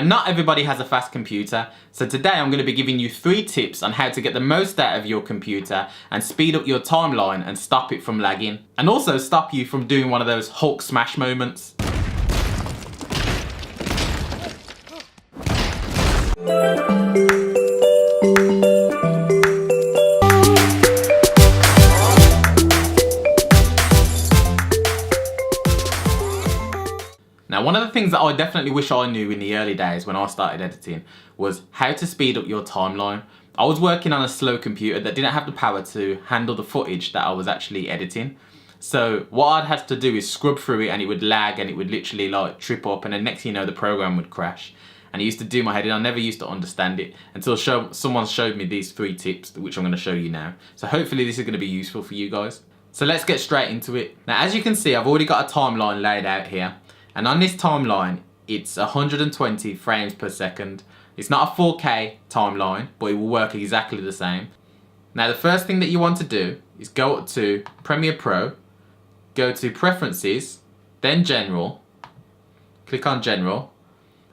Not everybody has a fast computer, so today I'm going to be giving you 3 tips on how to get the most out of your computer and speed up your timeline and stop it from lagging. And also stop you from doing one of those Hulk smash moments. Now, one of the things that I definitely wish I knew in the early days when I started editing was how to speed up your timeline. I was working on a slow computer that didn't have the power to handle the footage that I was actually editing. So what I'd have to do is scrub through it and it would lag and it would literally like trip up, and then next thing you know the program would crash. And it used to do my head in. I never used to understand it until someone showed me these 3 tips, which I'm going to show you now. So hopefully this is going to be useful for you guys. So let's get straight into it. Now, as you can see, I've already got a timeline laid out here. And on this timeline, it's 120 frames per second. It's not a 4K timeline, but it will work exactly the same. Now, the first thing that you want to do is go up to Premiere Pro, go to Preferences, then General, click on General,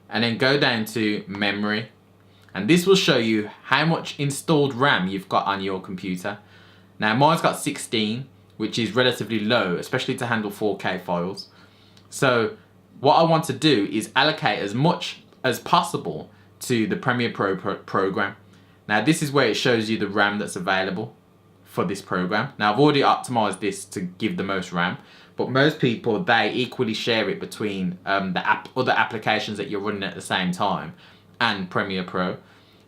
and then go down to Memory. And this will show you how much installed RAM you've got on your computer. Now, mine's got 16, which is relatively low, especially to handle 4K files. So what I want to do is allocate as much as possible to the Premiere Pro program. Now, this is where it shows you the RAM that's available for this program. Now, I've already optimized this to give the most RAM, but most people, they equally share it between other applications that you're running at the same time and Premiere Pro.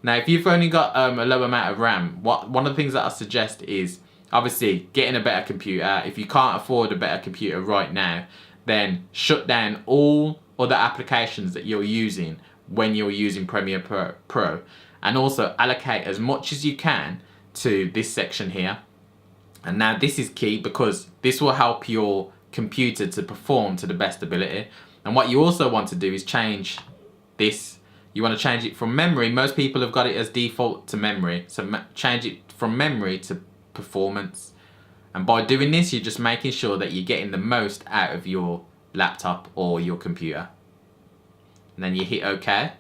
Now, if you've only got a low amount of RAM, one of the things that I suggest is obviously getting a better computer. If you can't afford a better computer right now, then shut down all other applications that you're using when you're using Premiere Pro, and also allocate as much as you can to this section here. And now this is key because this will help your computer to perform to the best ability. And what you also want to do is change this. You want to change it from memory. Most people have got it as default to memory, so change it from memory to performance. And by doing this, you're just making sure that you're getting the most out of your laptop or your computer. And then you hit OK.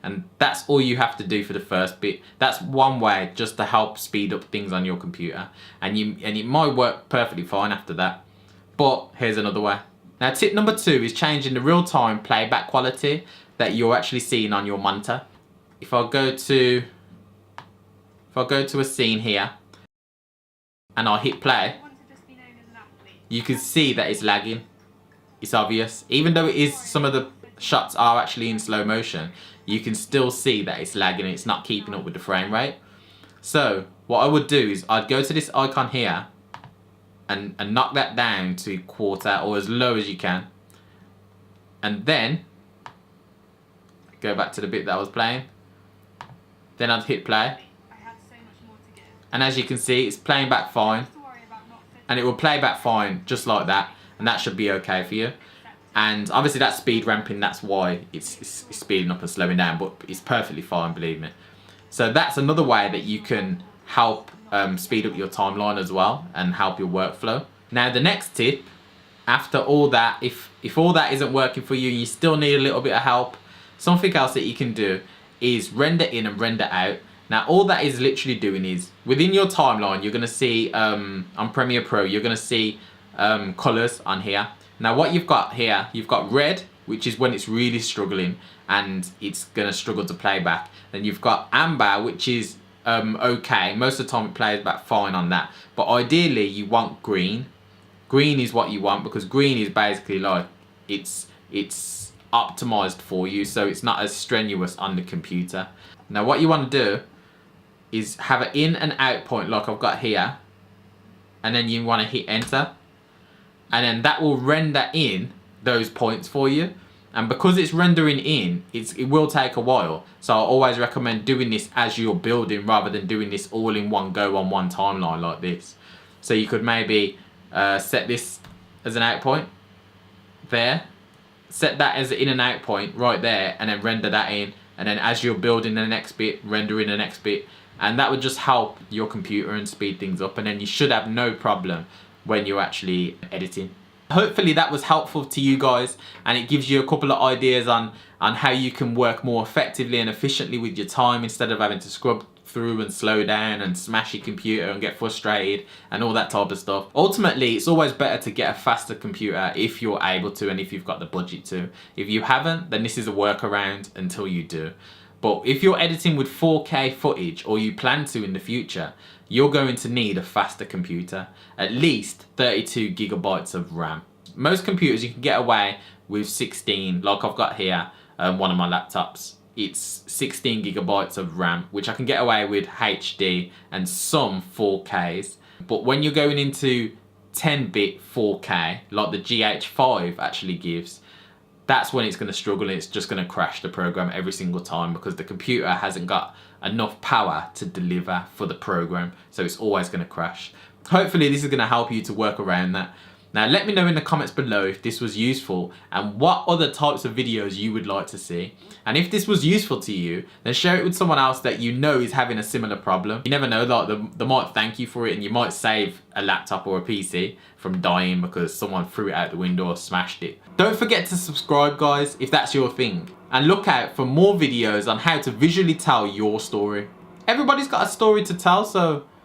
And that's all you have to do for the first bit. That's one way just to help speed up things on your computer. And it might work perfectly fine after that. But here's another way. Now, tip number 2 is changing the real-time playback quality that you're actually seeing on your monitor. If I go to a scene here, and I hit play, you can see that it's lagging. It's obvious. Even though it is, some of the shots are actually in slow motion, you can still see that it's lagging and it's not keeping up with the frame rate. So what I would do is I'd go to this icon here and knock that down to quarter or as low as you can. And then go back to the bit that I was playing. Then I'd hit play. And as you can see, it's playing back fine. And it will play back fine just like that. And that should be okay for you. And obviously that's speed ramping. That's why it's speeding up and slowing down. But it's perfectly fine, believe me. So that's another way that you can help speed up your timeline as well. And help your workflow. Now the next tip, after all that, if all that isn't working for you and you still need a little bit of help, something else that you can do is render in and render out. Now, all that is literally doing is, within your timeline, you're going to see, on Premiere Pro, you're going to see colors on here. Now, what you've got here, you've got red, which is when it's really struggling, and it's going to struggle to play back. Then you've got amber, which is okay. Most of the time, it plays back fine on that. But ideally, you want green. Green is what you want, because green is basically like, it's optimized for you, so it's not as strenuous on the computer. Now, what you want to do is have an in and out point like I've got here, and then you want to hit enter, and then that will render in those points for you. And because it's rendering in, it will take a while, so I always recommend doing this as you're building rather than doing this all in one go on one timeline like this. So you could maybe set this as an out point there, set that as an in and out point right there, and then render that in, and then as you're building the next bit, render in the next bit. And that would just help your computer and speed things up, and then you should have no problem when you're actually editing. Hopefully that was helpful to you guys, and it gives you a couple of ideas on how you can work more effectively and efficiently with your time instead of having to scrub through and slow down and smash your computer and get frustrated and all that type of stuff. Ultimately, it's always better to get a faster computer if you're able to and if you've got the budget to. If you haven't, then this is a workaround until you do. But if you're editing with 4K footage, or you plan to in the future, you're going to need a faster computer, at least 32 gigabytes of RAM. Most computers you can get away with 16, like I've got here, one of my laptops. It's 16 gigabytes of RAM, which I can get away with HD and some 4Ks. But when you're going into 10-bit 4K, like the GH5 actually gives, that's when it's going to struggle. It's just going to crash the program every single time because the computer hasn't got enough power to deliver for the program. So it's always going to crash. Hopefully this is going to help you to work around that. Now let me know in the comments below if this was useful and what other types of videos you would like to see. And if this was useful to you, then share it with someone else that you know is having a similar problem. You never know, like they might thank you for it and you might save a laptop or a PC from dying because someone threw it out the window or smashed it. Don't forget to subscribe, guys, if that's your thing. And look out for more videos on how to visually tell your story. Everybody's got a story to tell, so